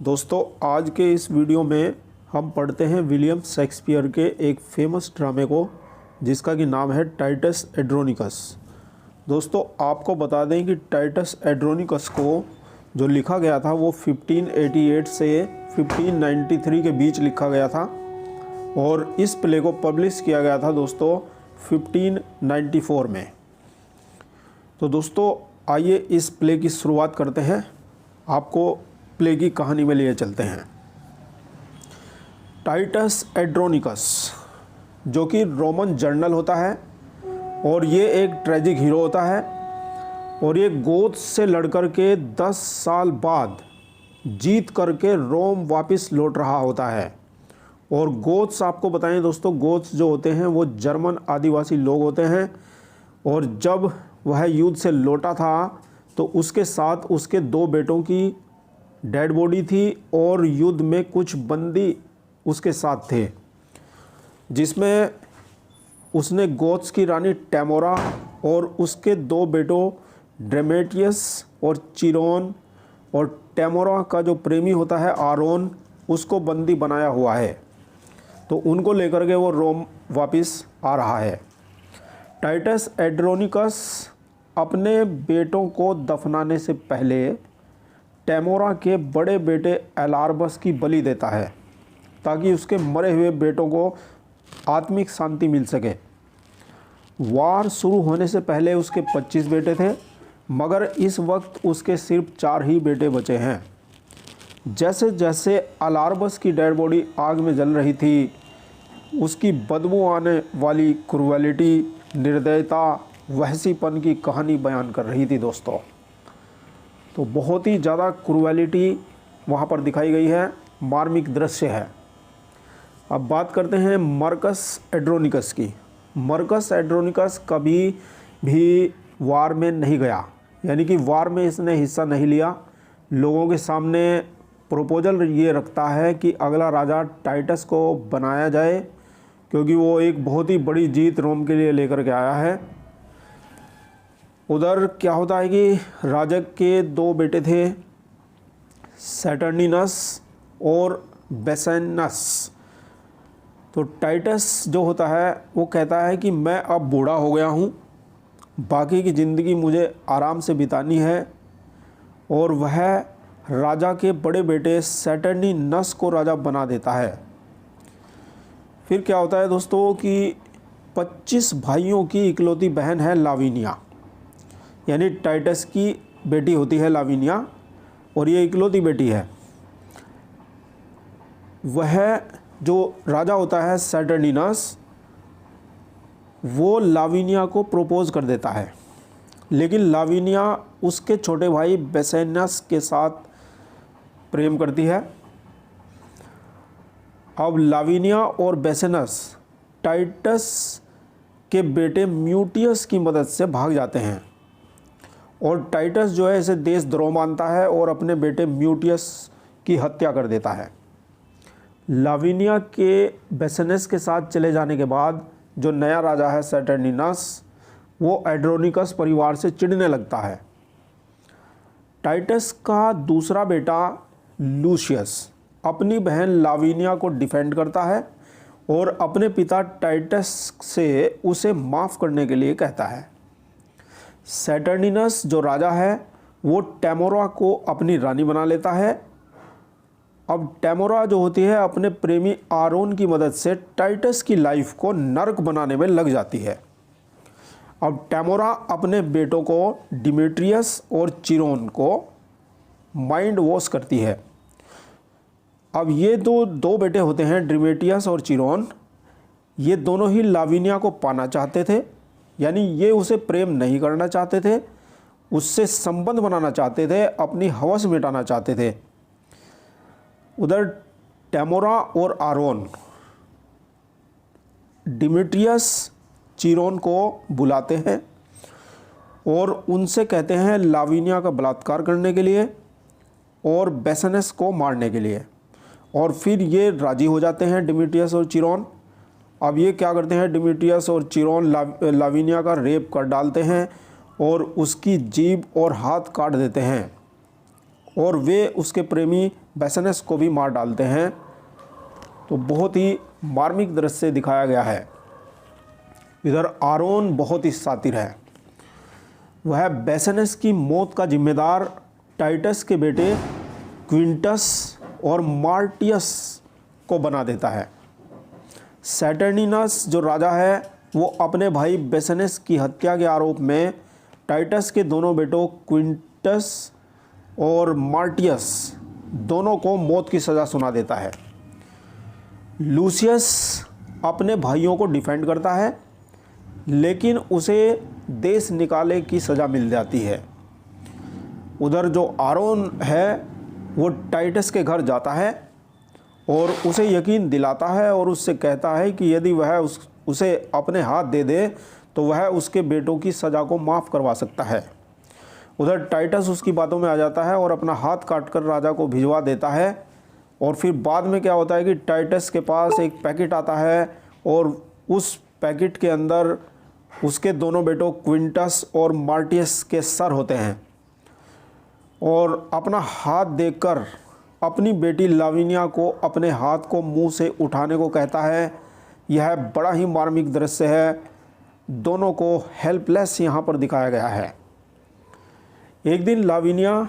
दोस्तों आज के इस वीडियो में हम पढ़ते हैं विलियम शेक्सपियर के एक फेमस ड्रामे को जिसका कि नाम है टाइटस एंड्रोनिकस। दोस्तों आपको बता दें कि टाइटस एंड्रोनिकस को जो लिखा गया था वो 1588 से 1593 के बीच लिखा गया था और इस प्ले को पब्लिश किया गया था दोस्तों 1594 में। तो दोस्तों आइए इस प्ले की शुरुआत करते हैं, आपको प्ले की कहानी में लिए चलते हैं। टाइटस एंड्रोनिकस जो कि रोमन जनरल होता है और ये एक ट्रेजिक हीरो होता है और ये गोथ्स से लड़कर के 10 साल बाद जीत करके रोम वापस लौट रहा होता है। और गोथ्स आपको बताएं दोस्तों, गोथ्स जो होते हैं वो जर्मन आदिवासी लोग होते हैं और जब वह युद्ध से लौटा था तो उसके साथ उसके 2 बेटों की डेड बॉडी थी और युद्ध में कुछ बंदी उसके साथ थे, जिसमें उसने गोथ्स की रानी टेमोरा और उसके 2 बेटों ड्रेमेटियस और चिरोन और टेमोरा का जो प्रेमी होता है आरोन उसको बंदी बनाया हुआ है। तो उनको लेकर के वो रोम वापस आ रहा है। टाइटस एंड्रोनिकस अपने बेटों को दफनाने से पहले टेमोरा के बड़े बेटे एलार्बस की बलि देता है ताकि उसके मरे हुए बेटों को आत्मिक शांति मिल सके। वार शुरू होने से पहले उसके 25 बेटे थे, मगर इस वक्त उसके सिर्फ 4 ही बेटे बचे हैं। जैसे जैसे एलार्बस की डेड बॉडी आग में जल रही थी, उसकी बदबू आने वाली क्रूएलिटी, निर्दयता, वहसीपन की कहानी बयान कर रही थी दोस्तों। तो बहुत ही ज़्यादा क्रूएलिटी वहाँ पर दिखाई गई है, मार्मिक दृश्य है। अब बात करते हैं मार्कस एंड्रोनिकस की। मार्कस एंड्रोनिकस कभी भी वार में नहीं गया, यानी कि वार में इसने हिस्सा नहीं लिया। लोगों के सामने प्रपोजल ये रखता है कि अगला राजा टाइटस को बनाया जाए, क्योंकि वो एक बहुत ही बड़ी जीत रोम के लिए लेकर के आया है। उधर क्या होता है कि राजा के 2 बेटे थे, सैटर्निनस और बेसेनस। तो टाइटस जो होता है वो कहता है कि मैं अब बूढ़ा हो गया हूँ, बाकी की ज़िंदगी मुझे आराम से बितानी है, और वह राजा के बड़े बेटे सैटर्निनस को राजा बना देता है। फिर क्या होता है दोस्तों कि 25 भाइयों की इकलौती बहन है लाविनिया, यानी टाइटस की बेटी होती है लाविनिया और ये इकलौती बेटी है। वह जो राजा होता है सैटर्निनस, वो लाविनिया को प्रपोज कर देता है, लेकिन लाविनिया उसके छोटे भाई बेसेनस के साथ प्रेम करती है। अब लाविनिया और बेसेनस टाइटस के बेटे म्यूटियस की मदद से भाग जाते हैं और टाइटस जो है इसे देशद्रोह मानता है और अपने बेटे म्यूटियस की हत्या कर देता है। लाविनिया के बेसेनस के साथ चले जाने के बाद जो नया राजा है सैटर्निनस, वो एंड्रोनिकस परिवार से चिढ़ने लगता है। टाइटस का दूसरा बेटा लूशियस अपनी बहन लाविनिया को डिफेंड करता है और अपने पिता टाइटस से उसे माफ़ करने के लिए कहता है। सैटर्निनस जो राजा है वो टेमोरा को अपनी रानी बना लेता है। अब टेमोरा जो होती है अपने प्रेमी आरोन की मदद से टाइटस की लाइफ को नर्क बनाने में लग जाती है। अब टेमोरा अपने बेटों को डिमेट्रियस और चिरोन को माइंड वॉश करती है। अब ये दो बेटे होते हैं डिमेट्रियस और चिरोन, ये दोनों ही लाविनिया को पाना चाहते थे, यानी ये उसे प्रेम नहीं करना चाहते थे, उससे संबंध बनाना चाहते थे, अपनी हवस मिटाना चाहते थे। उधर टेमोरा और आरोन डिमेट्रियस चिरोन को बुलाते हैं और उनसे कहते हैं लाविनिया का बलात्कार करने के लिए और बेसेनस को मारने के लिए, और फिर ये राजी हो जाते हैं डिमेट्रियस और चिरोन। अब ये क्या करते हैं, डिमेट्रियस और चिरोन लाविनिया का रेप कर डालते हैं और उसकी जीभ और हाथ काट देते हैं और वे उसके प्रेमी बेसेनस को भी मार डालते हैं। तो बहुत ही मार्मिक दृश्य दिखाया गया है। इधर आरोन बहुत ही शातिर है। वह बेसेनस की मौत का जिम्मेदार टाइटस के बेटे क्विंटस और मार्टियस को बना देता है। सैटर्निनस जो राजा है वो अपने भाई बेसेनस की हत्या के आरोप में टाइटस के दोनों बेटों क्विंटस और मार्टियस दोनों को मौत की सज़ा सुना देता है। लूसियस अपने भाइयों को डिफेंड करता है, लेकिन उसे देश निकाले की सज़ा मिल जाती है। उधर जो आरोन है वो टाइटस के घर जाता है और उसे यकीन दिलाता है और उससे कहता है कि यदि वह उसे अपने हाथ दे दे तो वह उसके बेटों की सज़ा को माफ़ करवा सकता है। उधर टाइटस उसकी बातों में आ जाता है और अपना हाथ काटकर राजा को भिजवा देता है। और फिर बाद में क्या होता है कि टाइटस के पास एक पैकेट आता है और उस पैकेट के अंदर उसके दोनों बेटों क्विंटस और मार्टियस के सर होते हैं। और अपना हाथ देकर अपनी बेटी लाविनिया को अपने हाथ को मुंह से उठाने को कहता है। यह बड़ा ही मार्मिक दृश्य है। दोनों को हेल्पलेस यहाँ पर दिखाया गया है। एक दिन लाविनिया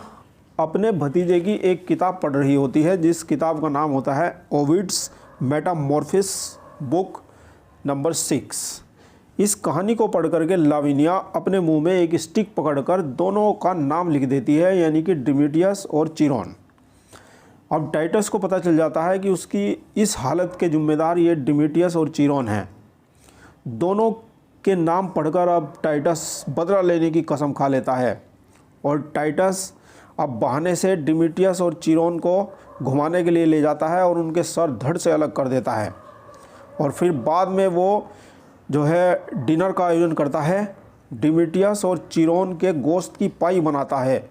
अपने भतीजे की एक किताब पढ़ रही होती है, जिस किताब का नाम होता है ओविड्स मेटामॉर्फोसिस बुक नंबर 6। इस कहानी को पढ़ करके लाविनिया अपने मुंह में एक स्टिक पकड़कर दोनों का नाम लिख देती है, यानी कि डिमिटियस और चिरोन। अब टाइटस को पता चल जाता है कि उसकी इस हालत के जिम्मेदार ये डिमिटियस और चिरोन हैं। दोनों के नाम पढ़कर अब टाइटस बदला लेने की कसम खा लेता है और टाइटस अब बहाने से डिमिटियस और चिरोन को घुमाने के लिए ले जाता है और उनके सर धड़ से अलग कर देता है। और फिर बाद में वो जो है डिनर का आयोजन करता है। डिमिटियस और चिरोन के गोश्त की पाई बनाता है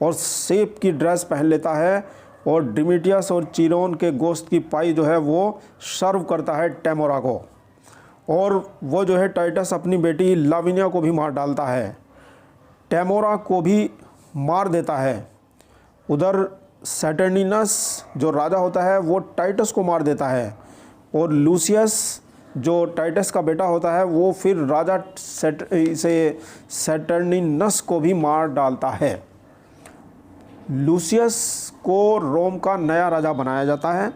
और सेब की ड्रेस पहन लेता है और डिमिटियस और चिरोन के गोश्त की पाई जो है वो सर्व करता है टेमोरा को। और वो जो है टाइटस अपनी बेटी लाविनिया को भी मार डालता है, टेमोरा को भी मार देता है। उधर सैटर्निनस जो राजा होता है वो टाइटस को मार देता है और लूसियस जो टाइटस का बेटा होता है वो फिर राजा सैटर्निनस को भी मार डालता है। लूसियस को रोम का नया राजा बनाया जाता है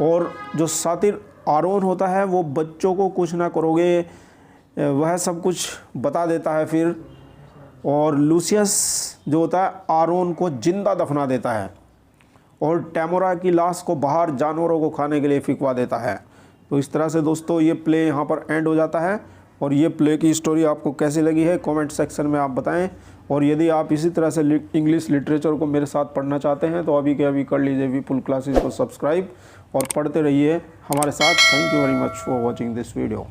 और जो शातिर आरोन होता है वो बच्चों को कुछ ना करोगे वह सब कुछ बता देता है फिर। और लूसियस जो होता है आरोन को जिंदा दफना देता है और टेमोरा की लाश को बाहर जानवरों को खाने के लिए फेंकवा देता है। तो इस तरह से दोस्तों ये प्ले यहाँ पर एंड हो जाता है। और ये प्ले की स्टोरी आपको कैसी लगी है कमेंट सेक्शन में आप बताएं। और यदि आप इसी तरह से इंग्लिश लिटरेचर को मेरे साथ पढ़ना चाहते हैं तो अभी के अभी कर लीजिए विपुल क्लासेस को सब्सक्राइब और पढ़ते रहिए हमारे साथ। Thank you very much for watching this video.